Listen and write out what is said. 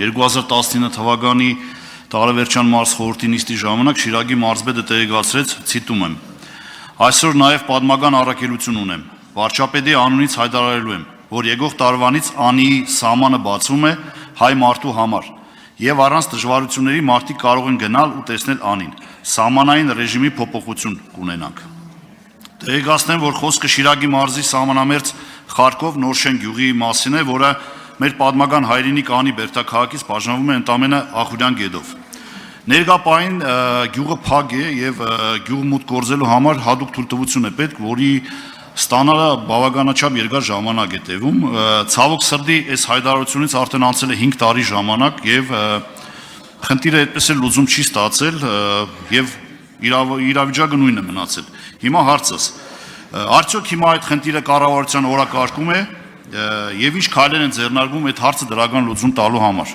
2019 թվականի տարեվերջյան մարզ խորհրդի նիստի ժամանակ Շիրակի մարզպետը տեղեկացրեց, ցիտում եմ. «Այսօր նաև պատմական առաքելություն ունեմ. վարչապետի անունից հայտարարելու եմ, որ եկող տարվանից Անիի սահմանը բացվում է հայ մարդու համար, եւ առանց դժվարությունների մարդիկ կարող են գնալ ու տեսնել Անին. Սահմանային ռեժիմի փոփոխություն կունենանք»։ Տեղեկացնեմ, որ խոսքը Շիրակի մարզի սահմանամերձ Խարկով Նորշեն գյուղի մասին է, որը մեր պատմական հայրենիք Անի բերդաքաղաքից բաժանվում է ընդամենը Ախուրյան գետով։ Ներկա պահին գյուղը փակ է եւ գյուղը մուտք գործելու համար հատուկ թույլտվություն է պետք, որի ստանալը բավականաչափ երկար ժամանակ է տևում։ Ցավոք սրտի այս հայտարարությունից արդեն անցել է 5 տարի ժամանակ եւ խնդիրը այդպես էլ լուծում չի ստացել եւ իրավիճակը նույնն է մնացել։ Հիմա հարցս. արդյոք հիմա այդ խնդիրը կառավարության օրակարգում է եւ ինչ քայլեր են ձեռնարկվում այդ հարցը դրական լուծում տալու համար։